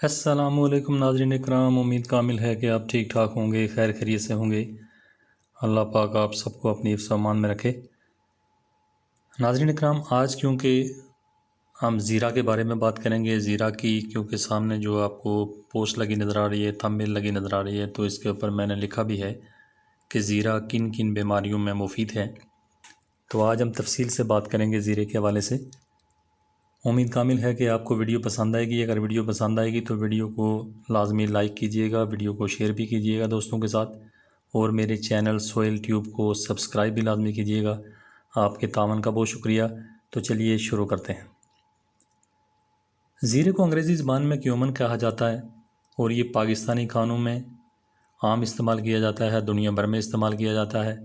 السلام علیکم ناظرین اکرام، امید کامل ہے کہ آپ ٹھیک ٹھاک ہوں گے، خیر خیریت سے ہوں گے۔ اللہ پاک آپ سب کو اپنی حفظ و امان میں رکھے۔ ناظرین اکرام، آج کیونکہ ہم زیرہ کے بارے میں بات کریں گے، زیرہ کی کیونکہ سامنے جو آپ کو پوسٹ لگی نظر آ رہی ہے، تھمبنیل لگی نظر آ رہی ہے، تو اس کے اوپر میں نے لکھا بھی ہے کہ زیرہ کن کن بیماریوں میں مفید ہے۔ تو آج ہم تفصیل سے بات کریں گے زیرے کے حوالے سے۔ امید کامل ہے کہ آپ کو ویڈیو پسند آئے گی۔ اگر ویڈیو پسند آئے گی تو ویڈیو کو لازمی لائک کیجئے گا، ویڈیو کو شیئر بھی کیجئے گا دوستوں کے ساتھ، اور میرے چینل سوئل ٹیوب کو سبسکرائب بھی لازمی کیجئے گا۔ آپ کے تعاون کا بہت شکریہ۔ تو چلیے شروع کرتے ہیں۔ زیرے کو انگریزی زبان میں کیومن کہا جاتا ہے، اور یہ پاکستانی کھانوں میں عام استعمال کیا جاتا ہے، دنیا بھر میں استعمال کیا جاتا ہے،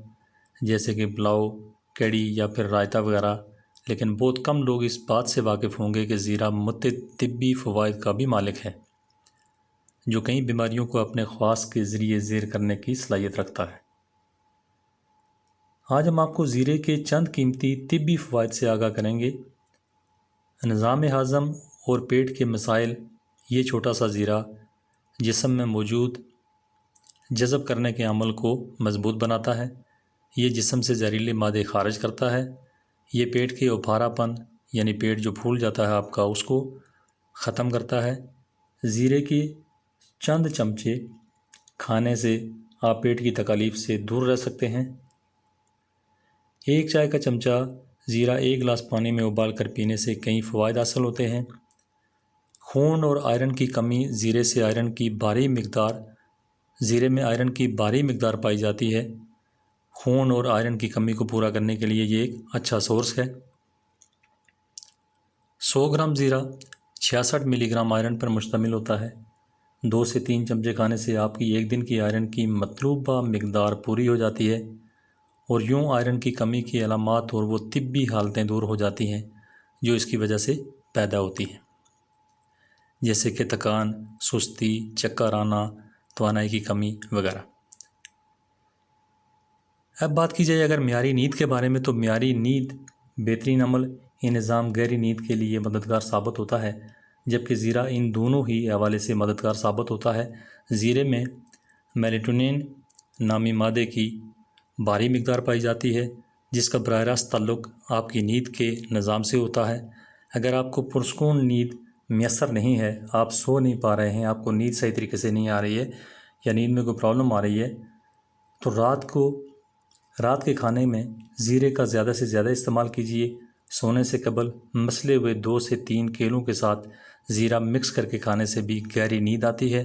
جیسے کہ پلاؤ، کڑی یا پھر رائتہ وغیرہ۔ لیکن بہت کم لوگ اس بات سے واقف ہوں گے کہ زیرہ متعدد طبی فوائد کا بھی مالک ہے، جو کئی بیماریوں کو اپنے خواص کے ذریعے زیر کرنے کی صلاحیت رکھتا ہے۔ آج ہم آپ کو زیرے کے چند قیمتی طبی فوائد سے آگاہ کریں گے۔ نظام ہضم اور پیٹ کے مسائل۔ یہ چھوٹا سا زیرہ جسم میں موجود جذب کرنے کے عمل کو مضبوط بناتا ہے۔ یہ جسم سے زہریلے مادے خارج کرتا ہے۔ یہ پیٹ کے اوپھارا پن، یعنی پیٹ جو پھول جاتا ہے آپ کا، اس کو ختم کرتا ہے۔ زیرے کے چند چمچے کھانے سے آپ پیٹ کی تکالیف سے دور رہ سکتے ہیں۔ ایک چائے کا چمچہ زیرہ ایک گلاس پانی میں ابال کر پینے سے کئی فوائد حاصل ہوتے ہیں۔ خون اور آئرن کی کمی۔ زیرے میں آئرن کی بھاری مقدار پائی جاتی ہے۔ خون اور آئرن کی کمی کو پورا کرنے کے لیے یہ ایک اچھا سورس ہے۔ 100 گرام زیرہ 66 ملی گرام آئرن پر مشتمل ہوتا ہے۔ 2 سے 3 چمچے کھانے سے آپ کی ایک دن کی آئرن کی مطلوبہ مقدار پوری ہو جاتی ہے، اور یوں آئرن کی کمی کی علامات اور وہ طبی حالتیں دور ہو جاتی ہیں جو اس کی وجہ سے پیدا ہوتی ہیں، جیسے کہ تھکان، سستی، چکر آنا، توانائی کی کمی وغیرہ۔ اب بات کی جائے اگر معیاری نیند کے بارے میں، تو معیاری نیند بہترین عمل انظام گہری نیند کے لیے مددگار ثابت ہوتا ہے، جبکہ زیرہ ان دونوں ہی حوالے سے مددگار ثابت ہوتا ہے۔ زیرے میں میلیٹونین نامی مادے کی بھاری مقدار پائی جاتی ہے، جس کا براہ راست تعلق آپ کی نیند کے نظام سے ہوتا ہے۔ اگر آپ کو پرسکون نیند میسر نہیں ہے، آپ سو نہیں پا رہے ہیں، آپ کو نیند صحیح طریقے سے نہیں آ رہی ہے، یا نیند میں کوئی پرابلم آ رہی ہے، تو رات کے کھانے میں زیرے کا زیادہ سے زیادہ استعمال کیجیے۔ سونے سے قبل مسلے ہوئے 2 سے 3 کیلوں کے ساتھ زیرہ مکس کر کے کھانے سے بھی گہری نیند آتی ہے۔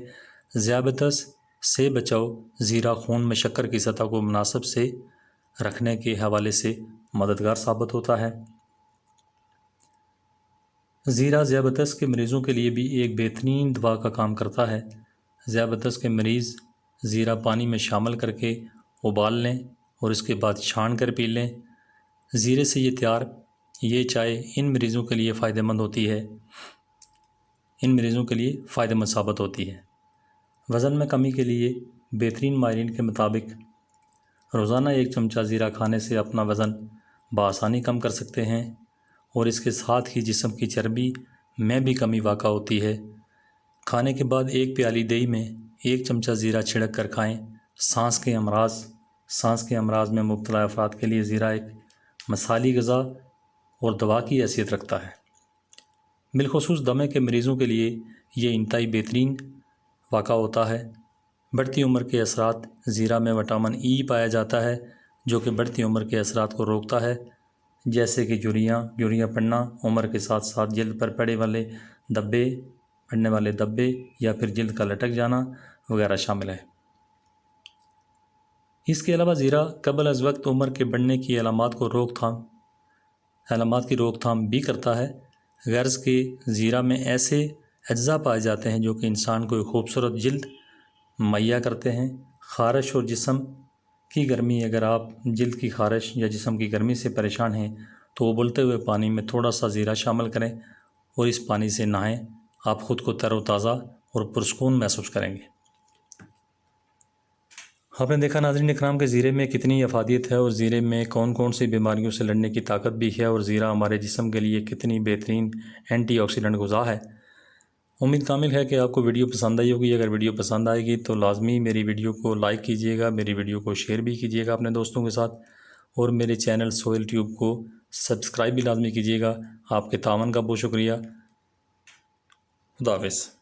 ذیابیطس سے بچاؤ۔ زیرہ خون میں شکر کی سطح کو مناسب سے رکھنے کے حوالے سے مددگار ثابت ہوتا ہے۔ زیرہ ذیابیطس کے مریضوں کے لیے بھی ایک بہترین دوا کا کام کرتا ہے۔ ذیابیطس کے مریض زیرہ پانی میں شامل کر کے ابال لیں اور اس کے بعد چھان کر پی لیں۔ زیرے سے یہ چائے ان مریضوں کے لیے فائدہ مند ثابت ہوتی ہے۔ وزن میں کمی کے لیے بہترین ماہرین کے مطابق روزانہ 1 چمچہ زیرہ کھانے سے اپنا وزن بآسانی کم کر سکتے ہیں، اور اس کے ساتھ ہی جسم کی چربی میں بھی کمی واقع ہوتی ہے۔ کھانے کے بعد 1 پیالی دہی میں 1 چمچہ زیرہ چھڑک کر کھائیں۔ سانس کے امراض میں مبتلا افراد کے لیے زیرہ ایک مثالی غذا اور دوا کی حیثیت رکھتا ہے۔ بالخصوص دمے کے مریضوں کے لیے یہ انتہائی بہترین واقع ہوتا ہے۔ بڑھتی عمر کے اثرات۔ زیرہ میں وٹامن ای پایا جاتا ہے، جو کہ بڑھتی عمر کے اثرات کو روکتا ہے، جیسے کہ جھریاں پڑنا، عمر کے ساتھ ساتھ جلد پر پڑنے والے دبے یا پھر جلد کا لٹک جانا وغیرہ شامل ہے۔ اس کے علاوہ زیرہ قبل از وقت عمر کے بڑھنے کی علامات کی روک تھام بھی کرتا ہے۔ غرض کہ زیرہ میں ایسے اجزاء پائے جاتے ہیں جو کہ انسان کو ایک خوبصورت جلد مہیا کرتے ہیں۔ خارش اور جسم کی گرمی۔ اگر آپ جلد کی خارش یا جسم کی گرمی سے پریشان ہیں تو ابلتے ہوئے پانی میں تھوڑا سا زیرہ شامل کریں اور اس پانی سے نہائیں۔ آپ خود کو تر و تازہ اور پرسکون محسوس کریں گے۔ آپ نے دیکھا ناظرین اکرام کہ زیرے میں کتنی افادیت ہے، اور زیرے میں کون کون سی بیماریوں سے لڑنے کی طاقت بھی ہے، اور زیرہ ہمارے جسم کے لیے کتنی بہترین اینٹی آکسیڈنٹ غذا ہے، امید کامل ہے کہ آپ کو ویڈیو پسند آئی ہوگی۔ اگر ویڈیو پسند آئے گی تو لازمی میری ویڈیو کو لائک کیجیے گا، میری ویڈیو کو شیئر بھی کیجیے گا اپنے دوستوں کے ساتھ، اور میرے چینل سہیل ٹیوب کو سبسکرائب بھی لازمی کیجیے گا۔ آپ کے تعاون کا بہت شکریہ۔ خدا حافظ۔